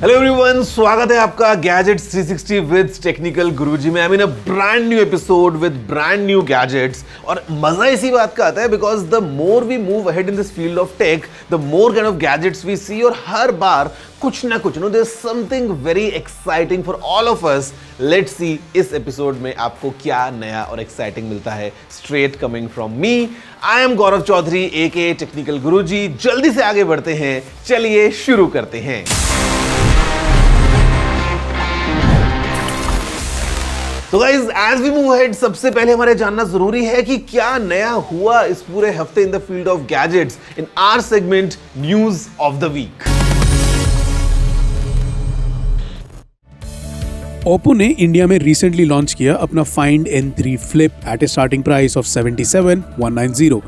Hello everyone, स्वागत है आपका गैजेट्स 360 विद टेक्निकल गुरुजी में। I mean a brand new episode with brand new gadgets. और मजा इसी बात का आता है because the more we move ahead in this field of tech, the more kind of gadgets we see. और हर बार कुछ ना कुछ, there is something very exciting for all of us. Let's see इस एपिसोड में आपको क्या नया और एक्साइटिंग मिलता है, straight coming from me. I am Gaurav Chaudhary aka Technical Guruji. जल्दी से आगे बढ़ते हैं, चलिए शुरू करते हैं। तो guys, as we move ahead, सबसे पहले हमारे जानना जरूरी है कि क्या नया हुआ इस पूरे हफ्ते in the field of gadgets in our segment news of the week. Oppo ने इंडिया में रिसेंटली लॉन्च किया अपना Find N3 Flip at a starting price of 77,190।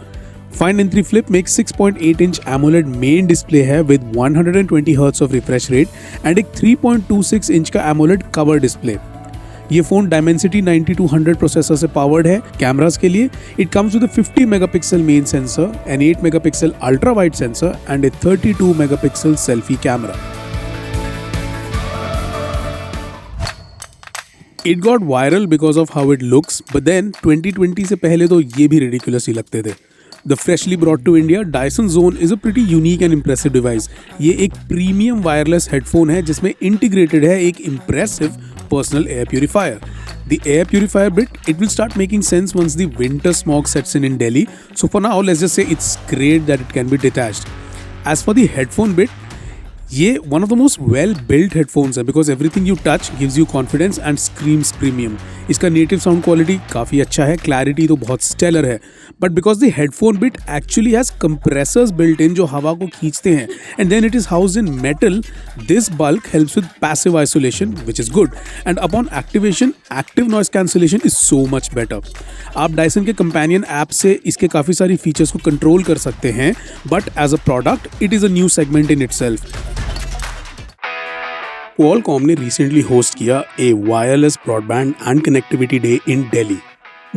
Find N3 Flip में एक 6.8 इंच एमोलेड मेन डिस्प्ले है with 120 hertz of refresh rate and एक 3.26 inch का AMOLED cover display. ये फोन डायमेंसिटी 9200 प्रोसेसर से पावर्ड है। कैमरास के लिए it comes with 50 megapixel main sensor, an 8 megapixel ultra wide sensor and a 32 megapixel selfie camera. It got viral because of how it looks, but then 2020 से पहले तो ये भी ridiculous ही लगते थे। The freshly brought to India Dyson Zone is a pretty unique and impressive device. ये एक premium wireless headphone है जिसमें इंटीग्रेटेड है एक impressive personal air purifier. The air purifier bit, it will start making sense once the winter smog sets in Delhi. So for now, let's just say it's great that it can be detached. As for the headphone bit, ये one of the most well built headphones है because everything you touch gives you confidence and screams premium. इसका native sound quality काफ़ी अच्छा है, clarity तो बहुत stellar है, but because the headphone bit actually has compressors built in जो हवा को खींचते हैं and then it is housed in metal, this bulk helps with passive isolation which is good, and upon activation active noise cancellation is so much better. आप Dyson के companion app से इसके काफ़ी सारी features को control कर सकते हैं, but as a product it is a new segment in itself. Qualcomm ने recently host किया a wireless broadband and connectivity day in Delhi.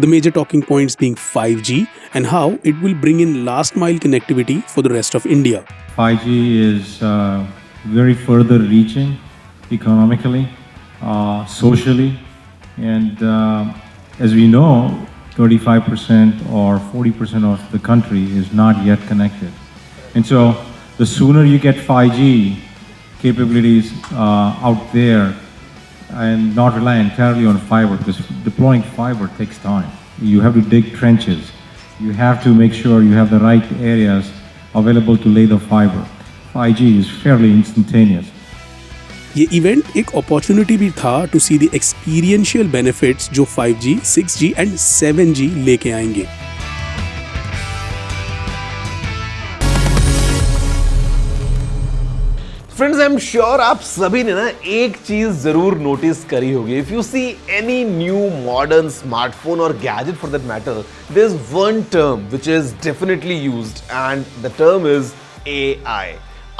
The major talking points being 5G and how it will bring in last mile connectivity for the rest of India. 5G is very further reaching economically, socially, and as we know, 35% or 40% of the country is not yet connected. And so the sooner you get 5G capabilities out there and not rely entirely on fiber, because deploying fiber takes time. You have to dig trenches. You have to make sure you have the right areas available to lay the fiber. 5G is fairly instantaneous. ये event एक opportunity भी था to see the experiential benefits जो 5G, 6G and 7G लेके आएंगे। Friends, I am sure आप सभी ने ना एक चीज जरूर नोटिस करी होगी। If you see any new modern smartphone और gadget for that matter, there is one term which is definitely used and the term is AI,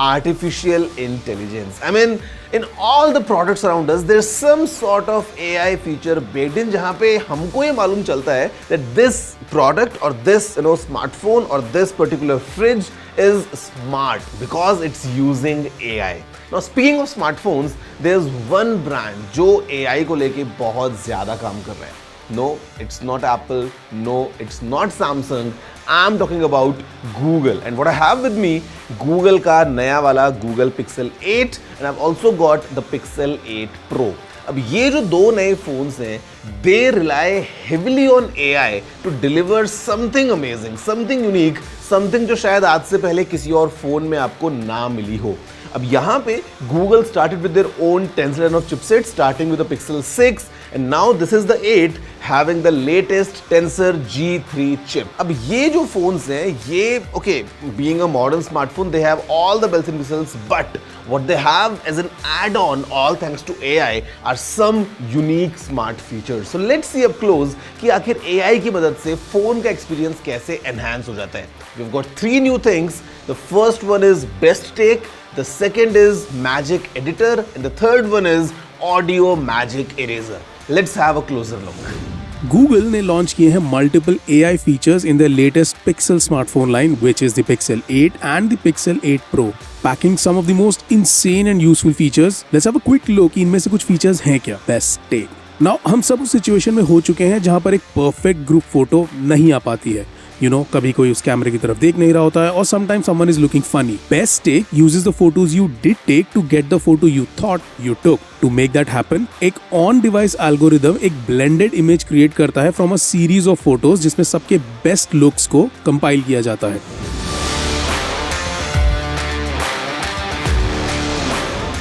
artificial intelligence. I mean, in all the products around us, there's some sort of AI feature baked in, जहाँ पे हमको ये मालूम चलता है that this product or this smartphone or this particular fridge is smart because it's using AI. Now, speaking of smartphones, there's one brand जो AI को लेके बहुत ज़्यादा काम कर रहा है. No, it's not Apple. No, it's not Samsung. I'm talking about Google. And what I have with me, Google का नया वाला Google Pixel 8 and I've also got the Pixel 8 Pro. अब ये जो दो नए फोन्स हैं, they rely heavily on AI to deliver something amazing, something unique, something जो शायद आज से पहले किसी और फोन में आपको ना मिली हो। अब यहाँ पे Google started with their own tensor of chipset, starting with the Pixel 6, and now this is the 8 having the latest Tensor G3 chip. अब ये जो phones हैं, ये okay, being a modern smartphone, they have all the bells and whistles, but what they have as an add-on, all thanks to AI, are some unique smart features. So let's see up close कि आखिर AI की मदद से phone का experience कैसे enhance हो जाता है. We've got three new things. The first one is Best Take, the second is Magic Editor, and the third one is Audio Magic Eraser. Let's have a closer look. Google ने launch किए हैं multiple AI features in the latest Pixel smartphone line, which is the Pixel 8 and the Pixel 8 Pro, packing some of the most insane and useful features. Let's have a quick look इनमें से कुछ features हैं क्या. Best take. Now हम सब उस situation में हो चुके हैं जहां पर एक परफेक्ट ग्रुप फोटो नहीं आ पाती है. कभी कोई उस कैमरे की तरफ देख नहीं रहा होता है, और sometimes someone is looking funny. Best Take uses the photos you did take to get the photo you thought you took. To make that happen, एक on device algorithm एक blended image create करता है from a series of photos जिसमें सबके best looks को compile किया जाता है.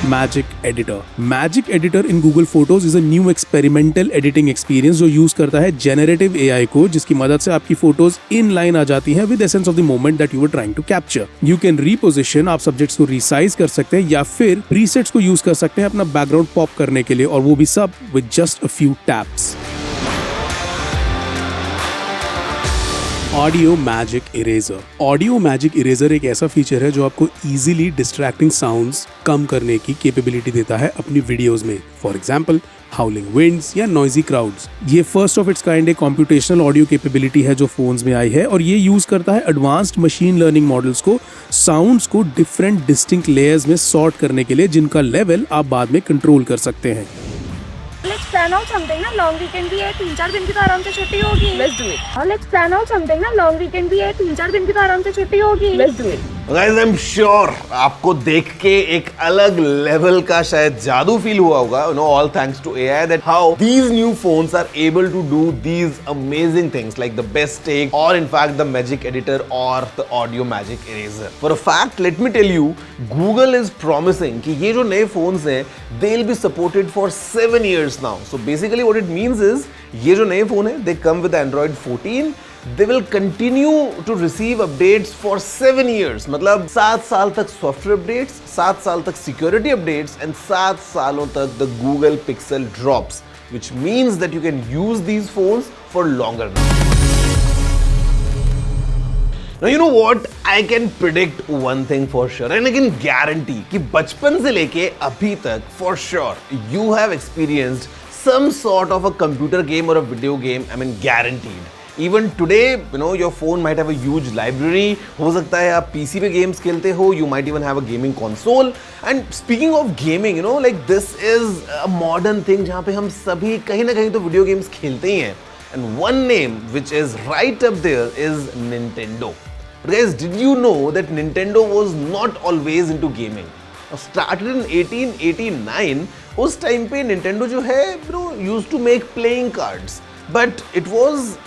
Magic Editor in Google Photos is a new experimental editing experience जो यूज करता है generative AI को, जिसकी मदद से आपकी फोटोज इन लाइन आ जाती हैं with essence of the moment that you were trying to capture. You can reposition, आप सब्जेक्ट्स को resize कर सकते हैं या फिर presets को यूज कर सकते हैं अपना बैकग्राउंड पॉप करने के लिए, और वो भी सब with just a few taps. Audio magic eraser एक ऐसा फीचर है जो आपको इजीली डिस्ट्रैक्टिंग साउंड्स कम करने की कैपेबिलिटी देता है अपनी वीडियोस में. फॉर एग्जांपल हाउलिंग विंड्स या नॉइजी क्राउड्स. ये फर्स्ट ऑफ इट्स काइंड एक कॉम्प्यूटेशनल ऑडियो कैपेबिलिटी है जो फोन्स में आई है, और ये यूज करता है एडवांस्ड मशीन लर्निंग मॉडल्स को साउंड्स को डिफरेंट डिस्टिंक्ट लेयर्स में सॉर्ट करने के लिए, जिनका लेवल आप बाद में कंट्रोल कर सकते हैं. Let's plan out something ना, लॉन्ग वीकेंड भी है, 3-4 दिन की तो आराम से छुट्टी होगी. Let's do it. Let's plan out something ना, लॉन्ग वीकेंड भी है, 3-4 दिन की तो आराम से छुट्टी होगी. Let's do it. Guys, I'm sure आपको देख के एक अलग लेवल का शायद जादू फील हुआ होगा, all thanks to AI, that how these new phones are able to do these amazing things like the best take, or in fact the magic editor or the audio magic eraser. For a fact, let me tell you, Google is promising कि ये जो नए phones हैं, they'll be supported for 7 years now. So basically what it means is, ये जो नए phone हैं, they come with Android 14. They will continue to receive updates for 7 years. मतलब 7 साल तक सॉफ्टवेयर अपडेट्स, 7 साल तक सिक्योरिटी अपडेट्स, and 7 सालों तक the Google Pixel drops, which means that you can use these phones for longer now. Now you know what? I can predict one thing for sure, and I can guarantee कि बचपन से लेके अभी तक for sure you have experienced some sort of a computer game or a video game. I mean guaranteed. Even today, your phone might have a huge library. हो सकता है आप PC पे games खेलते हो. You might even have a gaming console. And speaking of gaming, like this is a modern thing जहाँ पे हम सभी कहीं ना कहीं तो video games खेलते ही हैं. And one name which is right up there is Nintendo. But guys, did you know that Nintendo was not always into gaming? Started in 1889. उस time पे Nintendo जो है, used to make playing cards. But it was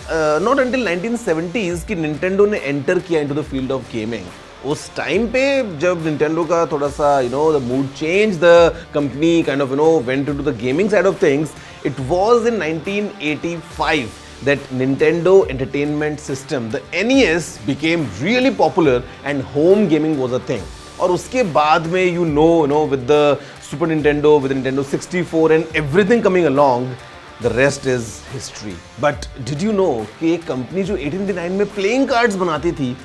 not until 1970s कि Nintendo ने enter किया into the field of gaming. उस time पे जब Nintendo का थोड़ा सा the mood changed, the company kind of went into the gaming side of things. It was in 1985 that Nintendo Entertainment System, the NES, became really popular and home gaming was a thing. और उसके बाद में with the Super Nintendo, with the Nintendo 64 and everything coming along, the rest is history. But did you know कि एक company जो 1889 में playing cards बनाती थी,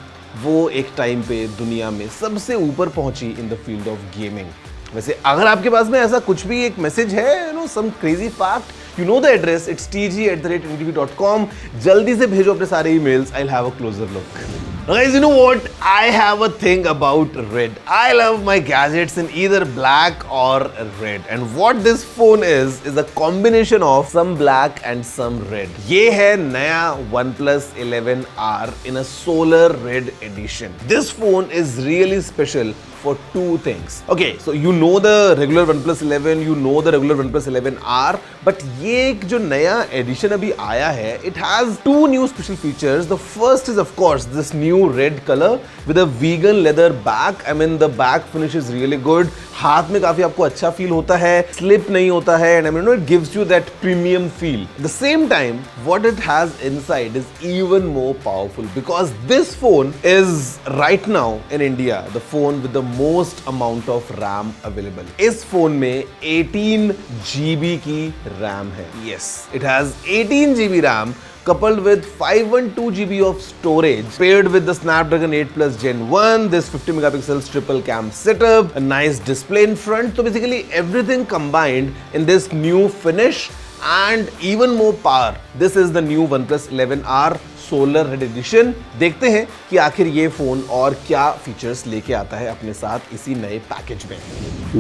वो एक टाइम पे दुनिया में सबसे ऊपर पहुंची इन द फील्ड ऑफ गेमिंग. वैसे अगर आपके पास में ऐसा कुछ भी एक मैसेज है, some crazy fact, you know the address, it's tg@ndtv.com. जल्दी से भेजो अपने सारे emails. I'll have a closer look. Guys, you know what? I have a thing about red. I love my gadgets in either black or red. And what this phone is a combination of some black and some red. ये है नया OnePlus 11R in a solar red edition. This phone is really special for two things. Okay, so you know the regular OnePlus 11, you know the regular OnePlus 11R, but ये एक जो नया edition अभी आया है, it has two new special features. The first is of course this new red color with a vegan leather back. I mean the back finish is really good. हाथ में काफी आपको अच्छा फील होता है, slip नहीं होता है, and I mean it gives you that premium feel. At the same time, what it has inside is even more powerful because this phone is right now in India the phone with the most amount of RAM available. इस phone में 18 GB की RAM है. Yes, it has 18 GB RAM coupled with 512 GB of storage, paired with the Snapdragon 8 Plus Gen 1, this 50 megapixels triple cam setup, a nice display in front. So basically everything combined in this new finish and even more power. This is the new OnePlus 11R Solar Red Edition. देखते हैं कि आखिर ये phone और क्या features लेके आता है अपने साथ इसी नए पैकेज में।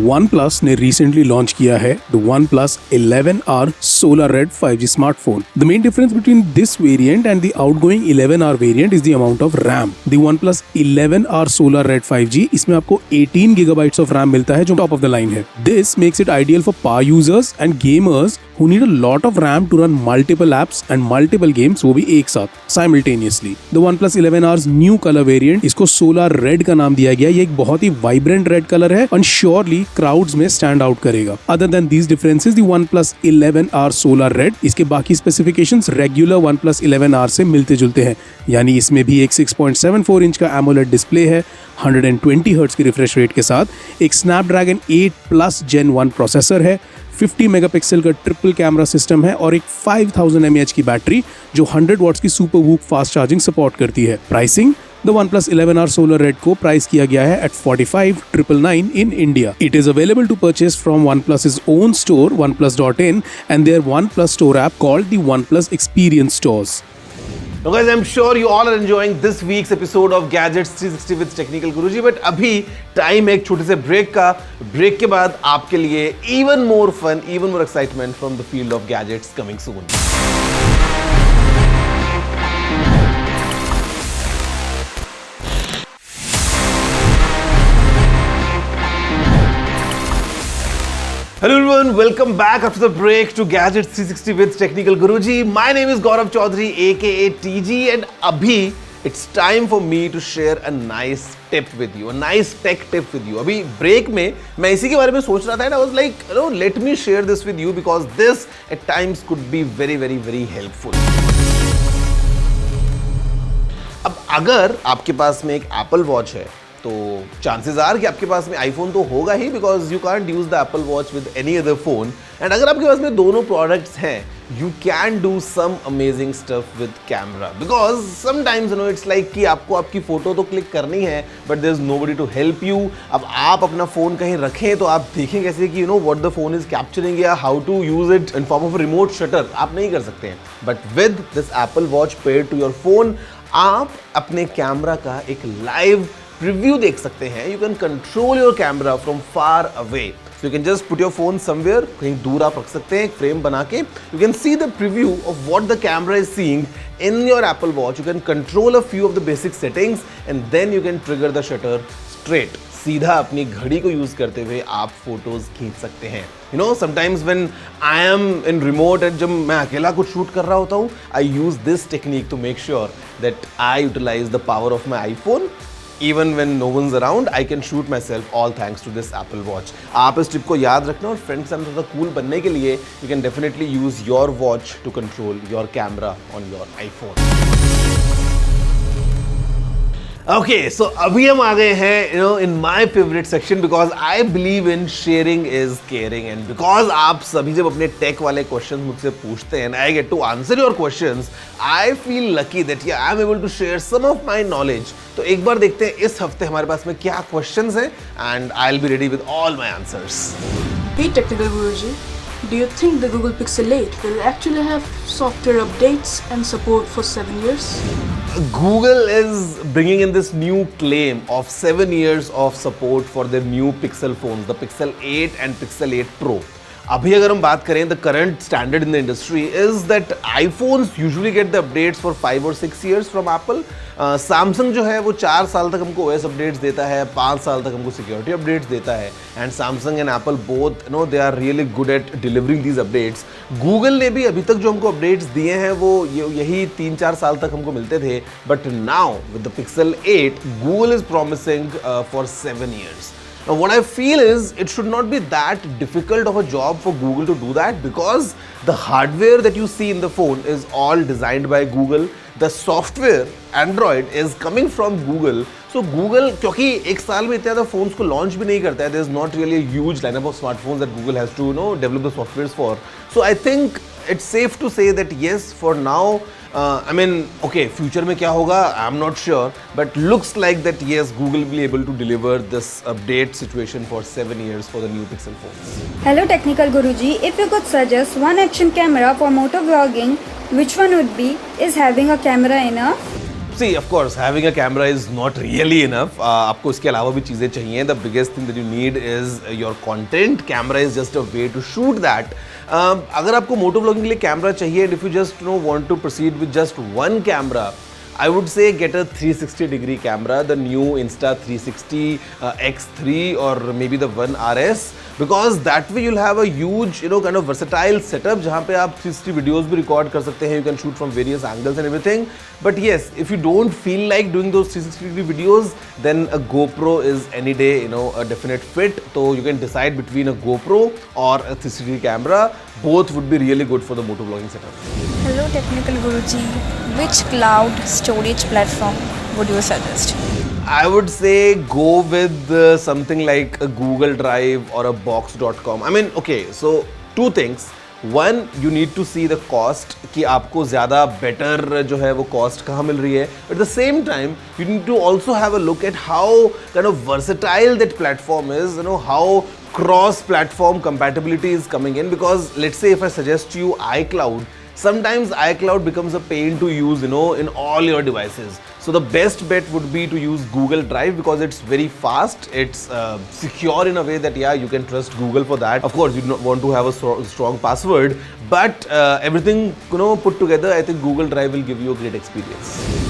OnePlus ने recently लॉन्च किया है the OnePlus 11R Solar Red 5G smartphone. The main difference between this variant and the outgoing 11R variant is the amount of RAM. The OnePlus 11R Solar Red 5G इसमें आपको 18 GB of RAM मिलता है जो top of the line है। This makes it ideal for power users and gamers who need a lot of RAM to run multiple apps and multiple games, वो भी एक साथ simultaneously. The OnePlus 11R's new color variant, इसको Solar Red का नाम दिया गया। ये एक बहुत ही vibrant red color है और surely crowds में stand out करेगा। Other than these differences, the OnePlus 11R Solar Red, इसके बाकी specifications regular OnePlus 11R से मिलते जुलते हैं, यानी इसमें भी एक 6.74 इंच का AMOLED डिस्प्ले है, 120 हर्ट्ज की रिफ्रेश रेट के साथ, एक Snapdragon 8 Plus Gen 1 प्रोसेसर है, 50 मेगापिक्सल का ट्रिपल कैमरा सिस्टम है और एक 5000 mAh की बैटरी जो 100 वॉट्स की super VOOC fast charging support करती है। Pricing The OnePlus 11R Solar Red को प्राइस किया गया है at 45,999 in India. It is available to purchase from OnePlus's own store, oneplus.in, and their OnePlus store app called the OnePlus Experience Stores. Now guys, I'm sure you all are enjoying this week's episode of Gadgets 360 with Technical Guruji, but अभी time है एक छोटे से break का। Break के बाद आपके लिए even more fun, even more excitement from the field of gadgets coming soon. Hello everyone, welcome back after the break to Gadgets 360 with Technical Guruji. My name is Gaurav Chaudhary aka TG, and abhi it's time for me to share a nice tip with you, a nice tech tip with you. अभी break में मैं इसी के बारे में सोच रहा था and I was like, you know, let me share this with you because this at times could be very helpful. अब अगर आपके पास में एक Apple Watch है तो चांसेस आर कि आपके पास में आईफोन तो होगा ही because you can't use the Apple Watch with any other phone. And अगर आपके पास में दोनों प्रोडक्ट्स हैं you can do some amazing stuff with camera because sometimes you know it's like कि आपको आपकी फोटो तो क्लिक करनी है but there is nobody to help you. अब आप अपना फोन कहीं रखें तो आप देखें कैसे कि you know what the phone is capturing या how to use it in form of remote shutter आप नहीं कर सकते हैं। But with this Apple Watch paired to your phone आप अपने कैमरा का एक लाइव प्रीव्यू देख सकते हैं। You can control your camera from far away, so you can just put your phone somewhere, कहीं दूर आप रख सकते हैं एक फ्रेम बना के। You can see the preview of what the camera is seeing in your Apple Watch. You can control a few of the basic settings and then you can trigger the shutter straight. सीधा अपनी घड़ी को use करते हुए आप photos खींच सकते हैं। You know sometimes when I am in remote and जब मैं अकेला कुछ शूट कर रहा होता हूँ I use this technique to make sure that I utilize the power of my iPhone. Even when no one's around, I can shoot myself all thanks to this Apple Watch. आप इस tip को याद रखना और friends के साथ थोड़ा cool बनने के लिए you can definitely use your watch to control your camera on your iPhone. Okay, so अभी हम आ गए हैं you know in my favorite section because I believe in sharing is caring and because आप सभी जब अपने टेक वाले question मुझसे पूछते हैं and I get to answer your questions, I feel lucky that yeah I'm able to share some of my knowledge. तो एक बार देखते हैं इस हफ्ते हमारे पास में क्या क्वेश्चंस हैं and I'll be ready with all my answers. Hey Technical Guruji, do you think the Google Pixel 8 will actually have software updates and support for 7 years? Google is bringing in this new claim of 7 years of support for their new Pixel phones, the Pixel 8 and Pixel 8 Pro. अभी अगर हम बात करें the current standard in the industry is that iPhones usually get the updates for 5 or 6 years from Apple. Samsung जो है वो 4 साल तक हमको OS अपडेट्स देता है, 5 साल तक हमको सिक्योरिटी अपडेट्स देता है and Samsung and Apple both you know they are really good at delivering these updates. Google ने भी अभी तक जो हमको अपडेट्स दिए हैं वो यही 3-4 साल तक हमको मिलते थे but now with the Pixel 8 Google is promising for 7 years. Now what I feel is it should not be that difficult of a job for Google to do that because the hardware that you see in the phone is all designed by Google. The software Android is coming from Google. So Google क्योंकि एक साल में इतने ज़्यादा phones को launch भी नहीं करता है, there is not really a huge lineup of smartphones that Google has to you know develop the softwares for. So I think it's safe to say that yes, for now I mean, okay, future में क्या होगा, I'm not sure, but looks like that yes, Google will be able to deliver this update situation for 7 years for the new Pixel phones. Hello Technical Guruji, if you could suggest one action camera for motor vlogging, which one would be? Is having a camera enough? See, of course, having a camera is not really enough. आपको इसके अलावा भी चीज़ें चाहिए. The biggest thing that you need is your content. Camera is just a way to shoot that. अगर आपको मोटो blogging के लिए कैमरा चाहिए, and if you just want to proceed with just one camera, I would say get a 360-degree camera, the new Insta360 X3 or maybe the One RS, because that way you'll have a huge, kind of versatile setup जहाँ पे आप 360 videos भी record कर सकते हैं. You can shoot from various angles and everything. But yes, if you don't feel like doing those 360-degree videos, then a GoPro is any day, a definite fit. So you can decide between a GoPro or a 360-degree camera. Both would be really good for the motovlogging setup. Hello Technical Guruji, which cloud storage platform would you suggest? I would say go with something like a Google Drive or a box.com. I mean, okay, so two things. One, you need to see the cost कि आपको ज़्यादा better जो है वो cost कहाँ मिल रही है. But at the same time, you need to also have a look at how kind of versatile that platform is, how cross-platform compatibility is coming in, because let's say if I suggest you iCloud, sometimes iCloud becomes a pain to use, in all your devices. So the best bet would be to use Google Drive because it's very fast, it's secure in a way that you can trust Google for that. Of course, you don't want to have a strong password, but everything put together, I think Google Drive will give you a great experience.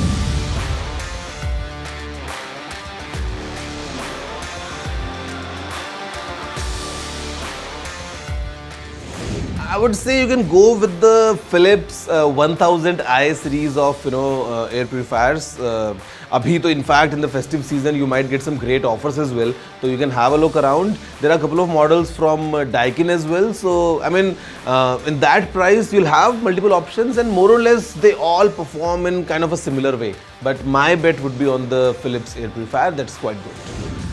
I would say you can go with the Philips 1000i series of air purifiers. Abhi to in fact in the festive season you might get some great offers as well. So you can have a look around. There are a couple of models from Daikin as well. So I mean in that price you'll have multiple options and more or less they all perform in kind of a similar way. But my bet would be on the Philips air purifier. That's quite good.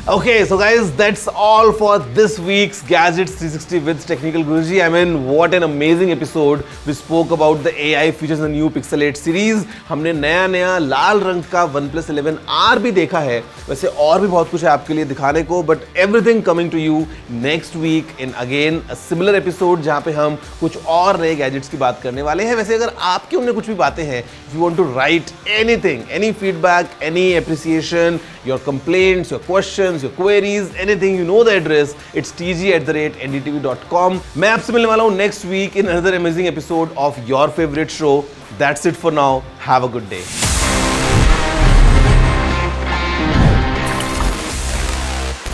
Okay, so guys, that's all for this week's Gadgets 360 with Technical Guruji. I mean, what an amazing episode. We spoke about the AI features in the new Pixel 8 series. हमने नया लाल रंग का OnePlus 11R भी देखा है. वैसे और भी बहुत कुछ है आपके लिए दिखाने को, but everything coming to you next week in again a similar episode जहाँ पे हम कुछ और नए gadgets की बात करने वाले हैं. वैसे अगर आपके उनमें कुछ भी बातें हैं, if you want to write anything, any feedback, any appreciation, your complaints, your questions, your queries, anything, you know the address. It's tg@ndtv.com. मैं आपसे मिलने वाला हूँ next week in another amazing episode of your favorite show. That's it for now. Have a good day.